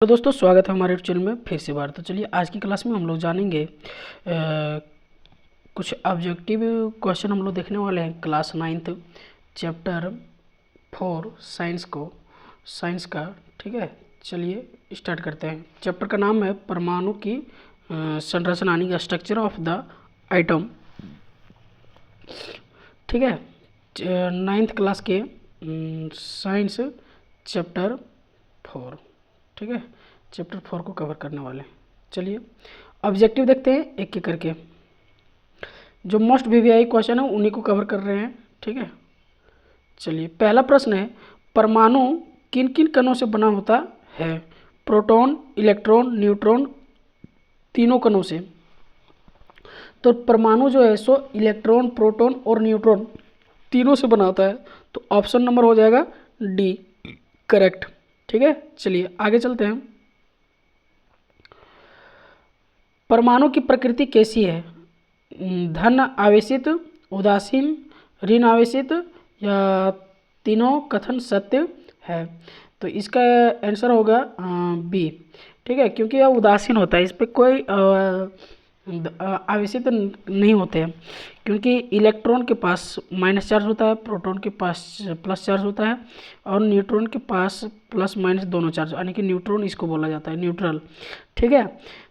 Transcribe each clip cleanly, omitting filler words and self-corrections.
तो दोस्तों स्वागत है हमारे चैनल में फिर से बार। तो चलिए आज की क्लास में हम लोग जानेंगे कुछ ऑब्जेक्टिव क्वेश्चन हम लोग देखने वाले हैं क्लास 9th चैप्टर 4 साइंस का। ठीक है, चलिए स्टार्ट करते हैं। चैप्टर का नाम है परमाणु की संरचना यानी स्ट्रक्चर ऑफ द आइटम। ठीक है, 9th क्लास के साइंस चैप्टर 4। ठीक है, चैप्टर 4 को कवर करने वाले हैं। चलिए ऑब्जेक्टिव देखते हैं एक एक करके। जो मोस्ट वीवीआई क्वेश्चन है उन्हीं को कवर कर रहे हैं। ठीक है, चलिए पहला प्रश्न है, परमाणु किन किन कणों से बना होता है? प्रोटॉन, इलेक्ट्रॉन, न्यूट्रॉन, तीनों कणों से। तो परमाणु जो है सो इलेक्ट्रॉन, प्रोटॉन और न्यूट्रॉन तीनों से बना होता है। तो ऑप्शन नंबर हो जाएगा डी करेक्ट। ठीक है, चलिए आगे चलते हैं। परमाणु की प्रकृति कैसी है? धन आवेशित, उदासीन, ऋण आवेशित या तीनों कथन सत्य है? तो इसका आंसर होगा बी। ठीक है, क्योंकि यह उदासीन होता है, इस पर कोई आवेशित नहीं होते हैं, क्योंकि इलेक्ट्रॉन के पास माइनस चार्ज होता है, प्रोटॉन के पास प्लस चार्ज होता है और न्यूट्रॉन के पास प्लस माइनस दोनों चार्ज, यानी कि न्यूट्रॉन इसको बोला जाता है, न्यूट्रल। ठीक है,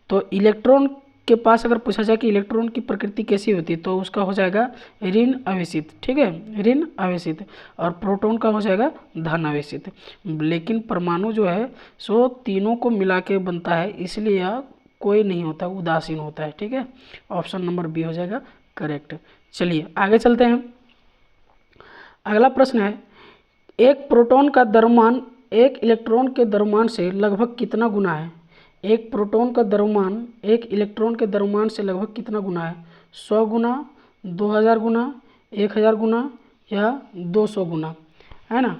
तो इलेक्ट्रॉन के पास अगर पूछा जाए कि इलेक्ट्रॉन की प्रकृति कैसी होती है तो उसका हो जाएगा ऋण आवेशित। ठीक है, ऋण आवेशित। और प्रोटॉन का हो जाएगा धन आवेशित। लेकिन परमाणु जो है सो तीनों को मिला के बनता है, इसलिए यह कोई नहीं होता, उदासीन होता है। ठीक है, ऑप्शन नंबर बी हो जाएगा करेक्ट। चलिए आगे चलते हैं। अगला प्रश्न है, एक प्रोटॉन का द्रव्यमान एक इलेक्ट्रॉन के द्रव्यमान से लगभग कितना गुना है? एक प्रोटॉन का द्रव्यमान एक इलेक्ट्रॉन के द्रव्यमान से लगभग कितना गुना है? 100 गुना, 2000 गुना, 1000 गुना या 200 गुना, है ना?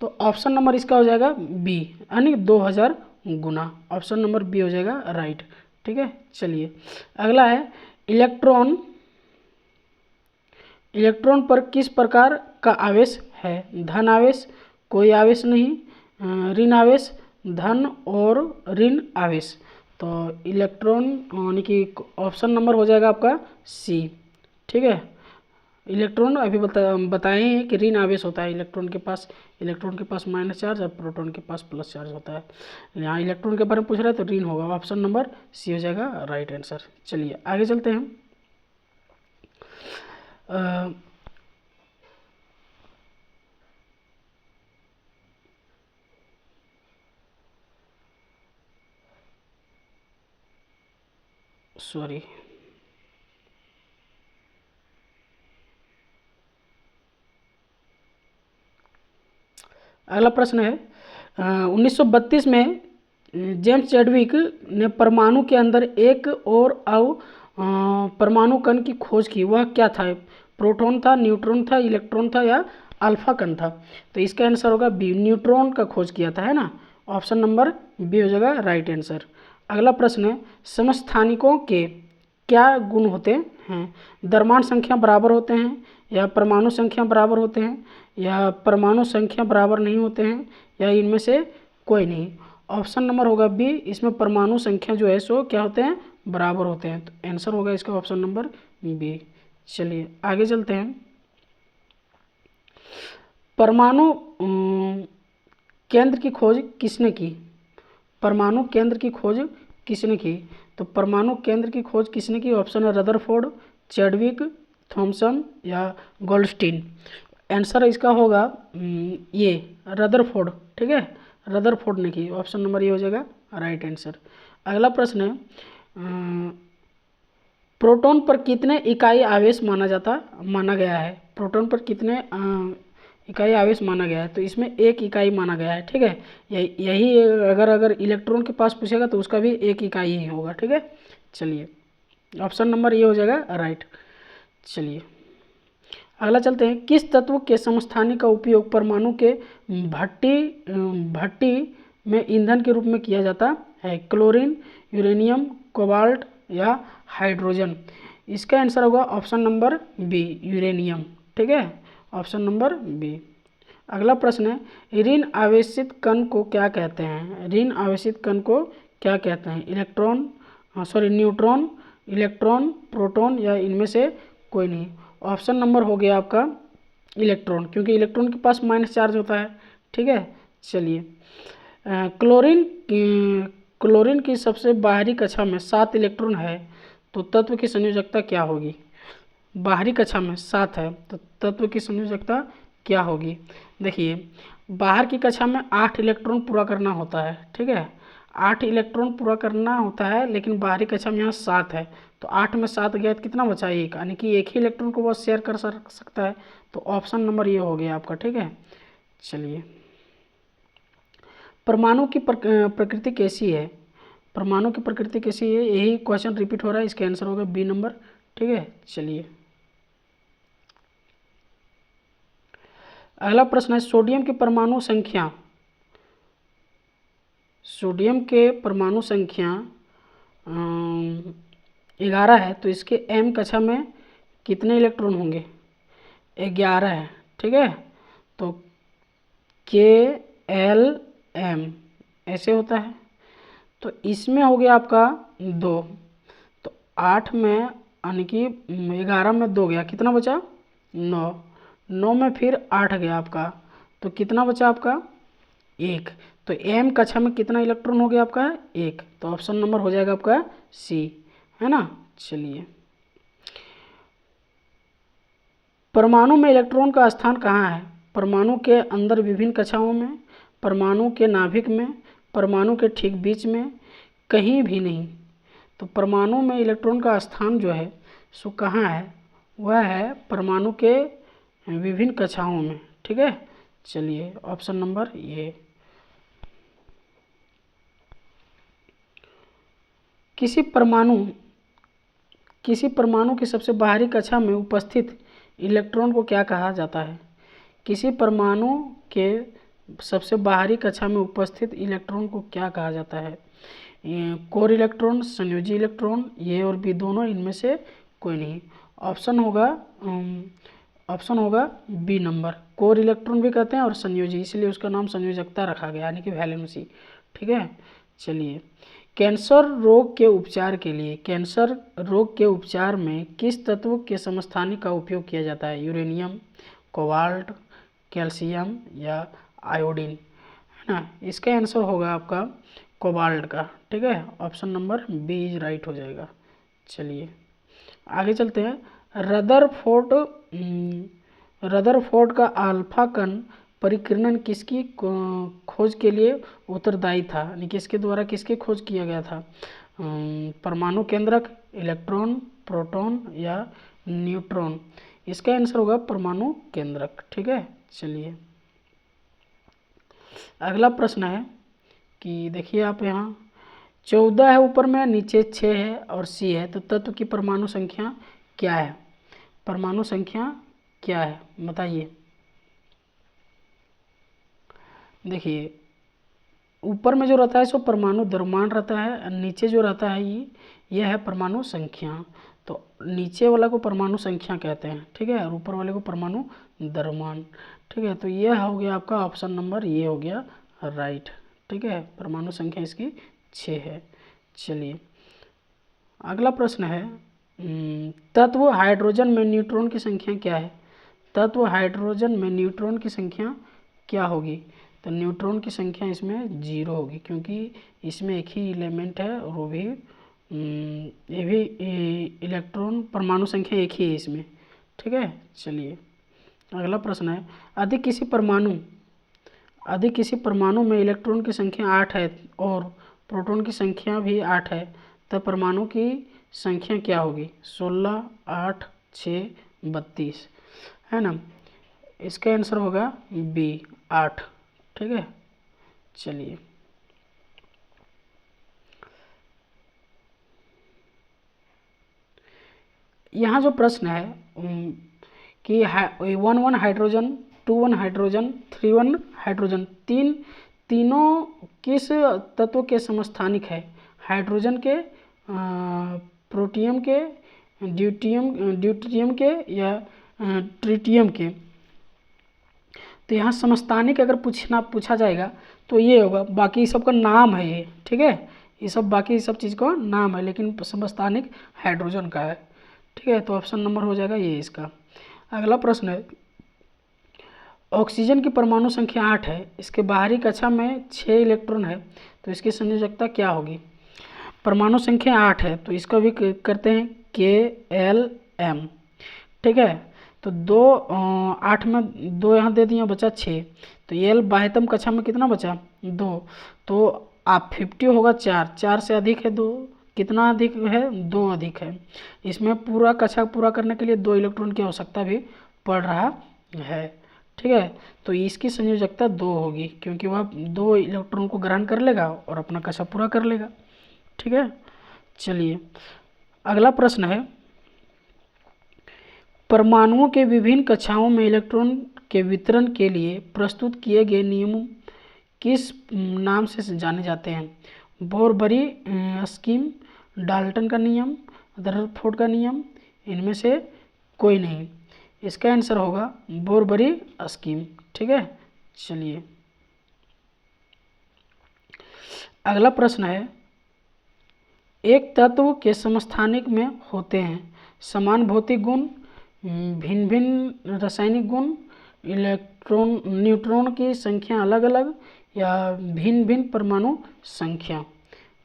तो ऑप्शन नंबर इसका हो जाएगा बी, यानी 2000 गुना। ऑप्शन नंबर बी हो जाएगा राइट। ठीक है, चलिए अगला है, इलेक्ट्रॉन पर किस प्रकार का आवेश है? धन आवेश, कोई आवेश नहीं, ऋण आवेश, धन और ऋण आवेश। तो इलेक्ट्रॉन यानी कि ऑप्शन नंबर हो जाएगा आपका सी। ठीक है, इलेक्ट्रॉन अभी बताए हैं कि ऋण आवेश होता है, इलेक्ट्रॉन के पास माइनस चार्ज और प्रोटॉन के पास प्लस चार्ज होता है। यहाँ इलेक्ट्रॉन के बारे में पूछ रहा है तो ऋण होगा। ऑप्शन नंबर सी हो जाएगा राइट आंसर। चलिए आगे चलते हैं। सॉरी, अगला प्रश्न है, 1932 में जेम्स चैडविक ने परमाणु के अंदर एक और परमाणु कण की खोज की, वह क्या था? प्रोटॉन था, न्यूट्रॉन था, इलेक्ट्रॉन था या अल्फा कण था? तो इसका आंसर होगा बी, न्यूट्रॉन का खोज किया था, है ना? ऑप्शन नंबर बी हो जाएगा राइट आंसर। अगला प्रश्न है, समस्थानिकों के क्या गुण होते हैं? द्रव्यमान संख्या बराबर होते हैं या परमाणु संख्या बराबर होते हैं या परमाणु संख्या बराबर नहीं होते हैं या इनमें से कोई नहीं? ऑप्शन नंबर होगा बी, इसमें परमाणु संख्या जो है सो क्या होते हैं? बराबर होते हैं। तो आंसर होगा इसका ऑप्शन नंबर बी। चलिए आगे चलते हैं। परमाणु केंद्र की खोज किसने की? परमाणु केंद्र की खोज किसने की? तो परमाणु केंद्र की खोज किसने की? ऑप्शन है रदरफोर्ड, चैडविक, थॉमसन या गोल्डस्टीन। आंसर इसका होगा ये रदरफोर्ड। ठीक है, रदरफोर्ड ने की। ऑप्शन नंबर ये हो जाएगा राइट आंसर। अगला प्रश्न है, प्रोटॉन पर कितने इकाई आवेश माना गया है? प्रोटॉन पर कितने इकाई आवेश माना गया है? तो इसमें एक इकाई माना गया है। ठीक है, यही अगर इलेक्ट्रॉन के पास पूछेगा तो उसका भी एक इकाई ही होगा। ठीक है, चलिए ऑप्शन नंबर ये हो जाएगा राइट। चलिए अगला चलते हैं, किस तत्व के समस्थानिक का उपयोग परमाणु के भट्टी में ईंधन के रूप में किया जाता है? क्लोरीन, यूरेनियम, कोबाल्ट या हाइड्रोजन? इसका आंसर होगा ऑप्शन नंबर बी, यूरेनियम। ठीक है, ऑप्शन नंबर बी। अगला प्रश्न है, ऋण आवेशित कण को क्या कहते हैं? ऋण आवेशित कण को क्या कहते हैं? न्यूट्रॉन, इलेक्ट्रॉन, प्रोटॉन या इनमें से कोई नहीं। ऑप्शन नंबर हो गया आपका इलेक्ट्रॉन, क्योंकि इलेक्ट्रॉन के पास माइनस चार्ज होता है। ठीक है, चलिए। क्लोरीन की सबसे बाहरी कक्षा में 7 इलेक्ट्रॉन है, तो तत्व की संयोजकता क्या होगी? बाहरी कक्षा में 7 है, तो तत्व की संयोजकता क्या होगी? देखिए, बाहर की कक्षा में 8 इलेक्ट्रॉन पूरा करना होता है। ठीक है, 8 इलेक्ट्रॉन पूरा करना होता है, लेकिन बाहरी कक्षा में यहाँ 7 है, तो 8 में 7 गया तो कितना बचा? 1, यानी कि एक ही इलेक्ट्रॉन को वो शेयर कर सकता है। तो ऑप्शन नंबर ये हो गया आपका। ठीक है, चलिए। परमाणु की प्रकृति कैसी है? परमाणु की प्रकृति कैसी है, यही क्वेश्चन रिपीट हो रहा है, इसका आंसर होगा बी नंबर। ठीक है, चलिए। अगला प्रश्न है, सोडियम की परमाणु संख्या। सोडियम के परमाणु संख्या 11 है, तो इसके m कक्षा में कितने इलेक्ट्रॉन होंगे? 11 है। ठीक है, तो K-L-M ऐसे होता है, तो इसमें हो गया आपका 2, तो 8 में यानी कि 11 में 2 गया, कितना बचा? 9, 9 में फिर 8 गया आपका, तो कितना बचा आपका? 1। तो m कक्षा में कितना इलेक्ट्रॉन हो गया आपका? 1। तो ऑप्शन नंबर हो जाएगा आपका सी, है ना। चलिए, परमाणु में इलेक्ट्रॉन का स्थान कहाँ है? परमाणु के अंदर विभिन्न कक्षाओं में, परमाणु के नाभिक में, परमाणु के ठीक बीच में, कहीं भी नहीं। तो परमाणु में इलेक्ट्रॉन का स्थान जो है सो कहाँ है? वह है परमाणु के विभिन्न कक्षाओं में। ठीक है, चलिए, ऑप्शन नंबर ये। किसी परमाणु की सबसे बाहरी कक्षा में उपस्थित इलेक्ट्रॉन को क्या कहा जाता है? किसी परमाणु के सबसे बाहरी कक्षा में उपस्थित इलेक्ट्रॉन को क्या कहा जाता है? कोर इलेक्ट्रॉन, संयोजी इलेक्ट्रॉन, ये और बी दोनों, इनमें से कोई नहीं। ऑप्शन होगा बी नंबर। कोर इलेक्ट्रॉन भी कहते हैं और संयोजी, इसलिए उसका नाम संयोजकता रखा गया, यानी कि वैलेंसी। ठीक है, चलिए। कैंसर रोग के उपचार में किस तत्व के समस्थानिक का उपयोग किया जाता है? यूरेनियम, कोबाल्ट, कैल्शियम या आयोडीन, है ना। इसका आंसर होगा आपका कोबाल्ट का। ठीक है, option number B is right हो जाएगा। चलिए, आगे चलते हैं। रदरफोर्ड का अल्फा कण परिकिरण किसकी खोज के लिए उत्तरदायी था? यानी किसके द्वारा किसकी खोज किया गया था? परमाणु केंद्रक, इलेक्ट्रॉन, प्रोटॉन या न्यूट्रॉन? इसका आंसर होगा परमाणु केंद्रक। ठीक है, चलिए। अगला प्रश्न है कि देखिए आप यहाँ 14 है ऊपर में, नीचे 6 है और सी है, तो तत्व की परमाणु संख्या क्या है? परमाणु संख्या क्या है बताइए। देखिए, ऊपर में जो रहता है सो परमाणु द्रव्यमान रहता है, नीचे जो रहता है ये है परमाणु संख्या। तो नीचे वाला को परमाणु संख्या कहते हैं। ठीक है, और ऊपर वाले को परमाणु द्रव्यमान। ठीक है, तो ये हो गया आपका ऑप्शन नंबर, ये हो गया राइट। ठीक है, परमाणु संख्या इसकी 6 है। चलिए, अगला प्रश्न है, तत्व हाइड्रोजन में न्यूट्रॉन की संख्या क्या है? तत्व हाइड्रोजन में न्यूट्रॉन की संख्या क्या होगी? तो न्यूट्रॉन की संख्या इसमें 0 होगी, क्योंकि इसमें एक ही एलिमेंट है और वो भी ये भी इलेक्ट्रॉन परमाणु संख्या एक ही है इसमें। ठीक है, चलिए। अगला प्रश्न है, अधिक किसी परमाणु में इलेक्ट्रॉन की संख्या 8 है और प्रोटॉन की संख्या भी 8 है, तब परमाणु की संख्या क्या होगी? 16, 8, 6, 32, है ना। इसका आंसर होगा बी 8। ठीक है, चलिए। यहाँ जो प्रश्न है कि 1 हाइड्रोजन, 2 हाइड्रोजन, 3 हाइड्रोजन, तीनों किस तत्व के समस्थानिक है? हाइड्रोजन के, प्रोटियम के, ड्यूटेरियम के या ट्रिटियम के? तो यहाँ समस्थानिक अगर पूछा जाएगा तो ये होगा, बाकी सबका नाम है ये, ठीक है, ये सब बाकी सब चीज़ का नाम है, लेकिन समस्थानिक हाइड्रोजन का है, ठीक है। तो ऑप्शन नंबर हो जाएगा ये इसका। अगला प्रश्न है, ऑक्सीजन की परमाणु संख्या 8 है, इसके बाहरी कक्षा में 6 इलेक्ट्रॉन है, तो इसकी संयोजकता क्या होगी। परमाणु संख्या 8 है तो इसका भी करते हैं KLm, ठीक है। तो 8 में 2 यहाँ दे दिया, बचा 6, तो L बाह्यतम कक्षा में कितना बचा 2, तो आप 50 होगा 4 से अधिक है 2, कितना अधिक है 2 अधिक है, इसमें पूरा कक्षा पूरा करने के लिए 2 इलेक्ट्रॉन की आवश्यकता भी पड़ रहा है, ठीक है। तो इसकी संयोजकता 2 होगी, क्योंकि वह 2 इलेक्ट्रॉन को ग्रहण कर लेगा और अपना कक्षा पूरा कर लेगा, ठीक है। चलिए अगला प्रश्न है, परमाणुओं के विभिन्न कक्षाओं में इलेक्ट्रॉन के वितरण के लिए प्रस्तुत किए गए नियम किस नाम से जाने जाते हैं। बोरबरी स्कीम, डाल्टन का नियम, रदरफोर्ड का नियम, इनमें से कोई नहीं। इसका आंसर होगा बोरबरी स्कीम, ठीक है। चलिए अगला प्रश्न है, एक तत्व के समस्थानिक में होते हैं समान भौतिक गुण, भिन्न भिन्न रासायनिक गुण, इलेक्ट्रॉन न्यूट्रॉन की संख्या अलग अलग, या भिन्न भिन्न परमाणु संख्या,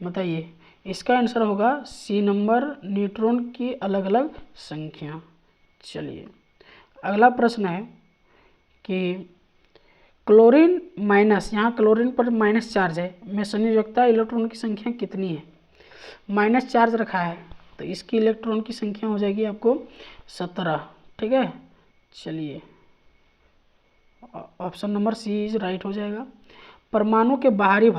बताइए। इसका आंसर होगा सी नंबर, न्यूट्रॉन की अलग अलग संख्या। चलिए अगला प्रश्न है कि क्लोरीन माइनस, यहाँ क्लोरीन पर माइनस चार्ज है, में संयोजकता इलेक्ट्रॉन की संख्या कितनी है। माइनस चार्ज रखा है तो इसकी इलेक्ट्रॉन की संख्या हो जाएगी आपको 17, ठीक है। चलिए option number C is right हो जाएगा। परमाणु के बाहरी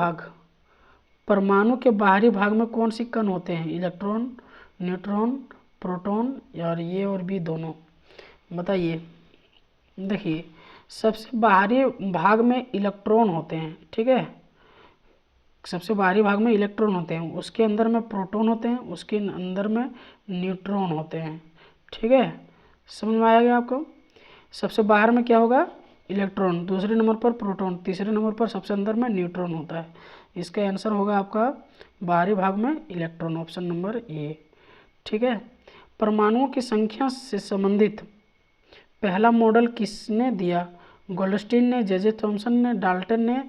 भाग में कौन सी कण होते हैं, इलेक्ट्रॉन, न्यूट्रॉन, प्रोटॉन, और बी दोनों, बताइए। देखिए सबसे बाहरी भाग में इलेक्ट्रॉन होते हैं, ठीक है, सबसे बाहरी भाग में इलेक्ट्रॉन होते हैं, उसके अंदर में प्रोटॉन होते हैं, उसके अंदर में न्यूट्रॉन होते हैं, ठीक है। समझ में आया आपको। सबसे बाहर में क्या होगा इलेक्ट्रॉन, दूसरे नंबर पर प्रोटॉन, तीसरे नंबर पर सबसे अंदर में न्यूट्रॉन होता है। इसका आंसर होगा आपका बाहरी भाग में इलेक्ट्रॉन, ऑप्शन नंबर ए, ठीक है। परमाणुओं की संख्या से संबंधित पहला मॉडल किसने दिया, गोल्डस्टीन ने, जे थॉमसन ने, डाल्टन ने,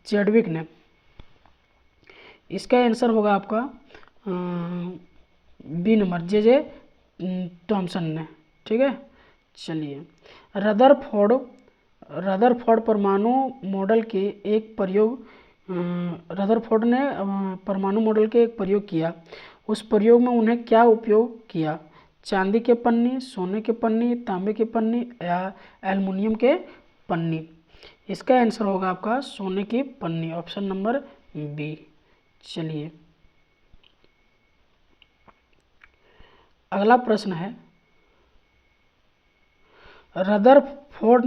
चैडविक ने। इसका आंसर होगा आपका बी नंबर, जे थॉमसन ने, ठीक है। चलिए रदरफोर्ड परमाणु मॉडल के एक प्रयोग, रदरफोर्ड ने परमाणु मॉडल के एक प्रयोग किया, उस प्रयोग में उन्हें क्या उपयोग किया, चांदी के पन्नी, सोने के पन्नी, तांबे के पन्नी, या एल्युमिनियम के पन्नी। इसका आंसर होगा आपका सोने की पन्नी, ऑप्शन नंबर बी। चलिए अगला प्रश्न है, रदरफोर्ड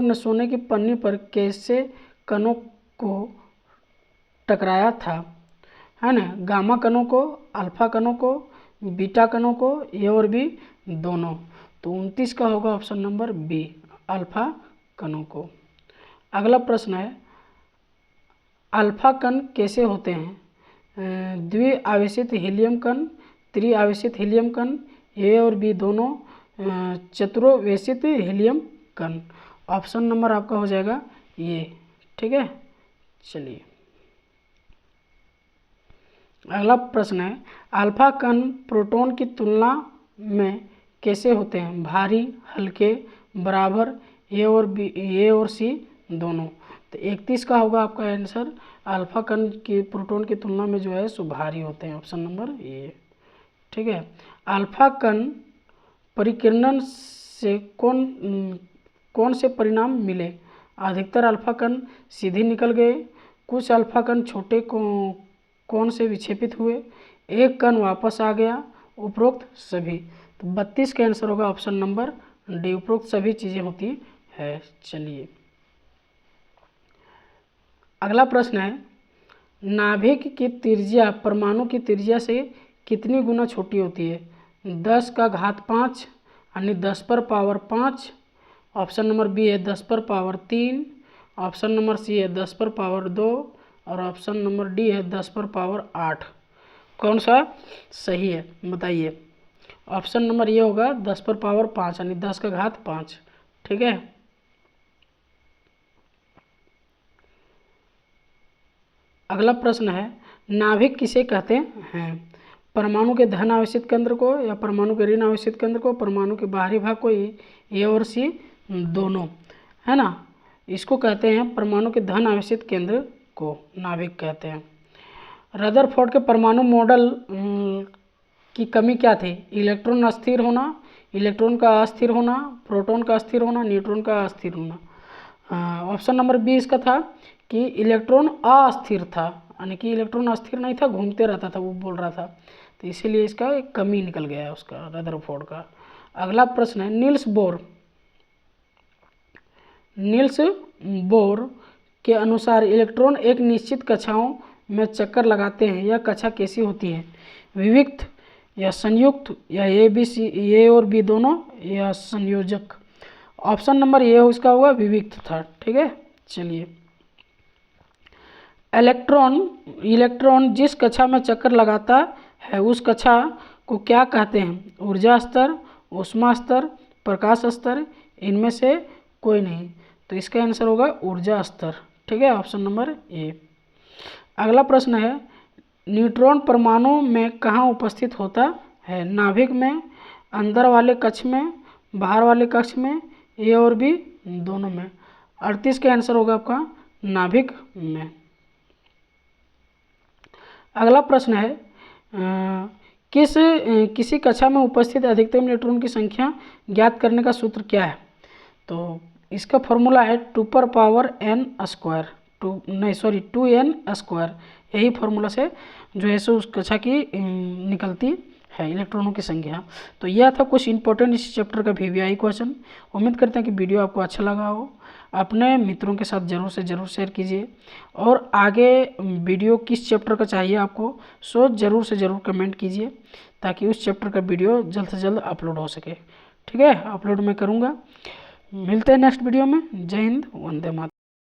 ने सोने की पन्नी पर कैसे कणों को टकराया था, है ना, गामा कणों को, अल्फा कणों को, बीटा कणों को, ए और बी दोनों। तो 29 का होगा ऑप्शन नंबर बी, अल्फा कणों को। अगला प्रश्न है, अल्फा कण कैसे होते हैं, द्विआवेशित हीलियम कण, त्रिआवेशित हीलियम कण, ए और बी दोनों, चतुर्वेशित हीलियम कण। ऑप्शन नंबर आपका हो जाएगा ये, ठीक है। चलिए अगला प्रश्न है, अल्फा कण प्रोटॉन की तुलना में कैसे होते हैं, भारी, हल्के, बराबर, ए और सी दोनों। तो 31 का होगा आपका आंसर, अल्फा कण की प्रोटॉन की तुलना में जो है सो भारी होते हैं, ऑप्शन नंबर ए, ठीक है। अल्फा कण परिकिरणन से कौन से परिणाम मिले, अधिकतर अल्फा कण सीधे निकल गए, कुछ अल्फा कण छोटे कौन से विक्षेपित हुए, एक कण वापस आ गया, उपरोक्त सभी। तो 32 का आंसर होगा ऑप्शन नंबर डी, उपरोक्त सभी चीज़ें होती है। चलिए अगला प्रश्न है, नाभिक की त्रिज्या परमाणु की त्रिज्या से कितनी गुना छोटी होती है, 10 का घात 5 यानी 10 पर पावर 5, ऑप्शन नंबर बी है 10 पर पावर 3, ऑप्शन नंबर सी है 10 पर पावर 2 और ऑप्शन नंबर डी है 10 पर पावर 8। कौन सा सही है बताइए। ऑप्शन नंबर ये होगा 10 पर पावर 5 यानी 10 का घात 5। ठीक है। अगला प्रश्न है नाभिक किसे कहते हैं। परमाणु के धन आवेशित केंद्र को या परमाणु के ऋण आवेशित केंद्र को, परमाणु के बाहरी भाग को, ए और सी दोनों, है ना। इसको कहते हैं परमाणु के धन आवेशित केंद्र को नाभिक कहते हैं। रदरफोर्ड के परमाणु मॉडल की कमी क्या थी। इलेक्ट्रॉन अस्थिर होना, इलेक्ट्रॉन का अस्थिर होना, प्रोटॉन का अस्थिर होना, न्यूट्रॉन का अस्थिर होना। ऑप्शन नंबर बी इसका था कि इलेक्ट्रॉन अस्थिर था, यानी कि इलेक्ट्रॉन अस्थिर नहीं था, घूमते रहता था, वो बोल रहा था, तो इसीलिए इसका एक कमी निकल गया है उसका, रदरफोर्ड का। अगला प्रश्न है नील्स बोर के अनुसार इलेक्ट्रॉन एक निश्चित कक्षाओं में चक्कर लगाते हैं, यह कक्षा कैसी होती है। विविक्त या संयुक्त या ए और बी दोनों या संयोजक। ऑप्शन नंबर ए इसका होगा विविक्त था। ठीक है। चलिए, इलेक्ट्रॉन जिस कक्षा में चक्कर लगाता है उस कक्षा को क्या कहते हैं। ऊर्जा स्तर, ऊष्मा स्तर, प्रकाश स्तर, इनमें से कोई नहीं, तो इसका आंसर होगा ऊर्जा स्तर। ठीक है, ऑप्शन नंबर ए। अगला प्रश्न है न्यूट्रॉन परमाणु में कहाँ उपस्थित होता है। नाभिक में, अंदर वाले कक्ष में, बाहर वाले कक्ष में, ए और बी दोनों में। 38 का आंसर होगा आपका नाभिक में। अगला प्रश्न है किसी कक्षा में उपस्थित अधिकतम इलेक्ट्रॉन की संख्या ज्ञात करने का सूत्र क्या है। तो इसका फॉर्मूला है 2n², यही फार्मूला से जो है सो उस कक्षा की निकलती है इलेक्ट्रॉनों की संख्या। तो यह था कुछ इंपॉर्टेंट इस चैप्टर का VVI क्वेश्चन। उम्मीद करते हैं कि वीडियो आपको अच्छा लगा हो। अपने मित्रों के साथ ज़रूर से ज़रूर शेयर कीजिए, और आगे वीडियो किस चैप्टर का चाहिए आपको सो ज़रूर से ज़रूर कमेंट कीजिए, ताकि उस चैप्टर का वीडियो जल्द से जल्द अपलोड हो सके। ठीक है, अपलोड मैं करूँगा। मिलते हैं नेक्स्ट वीडियो में। जय हिंद, वंदे मातरम।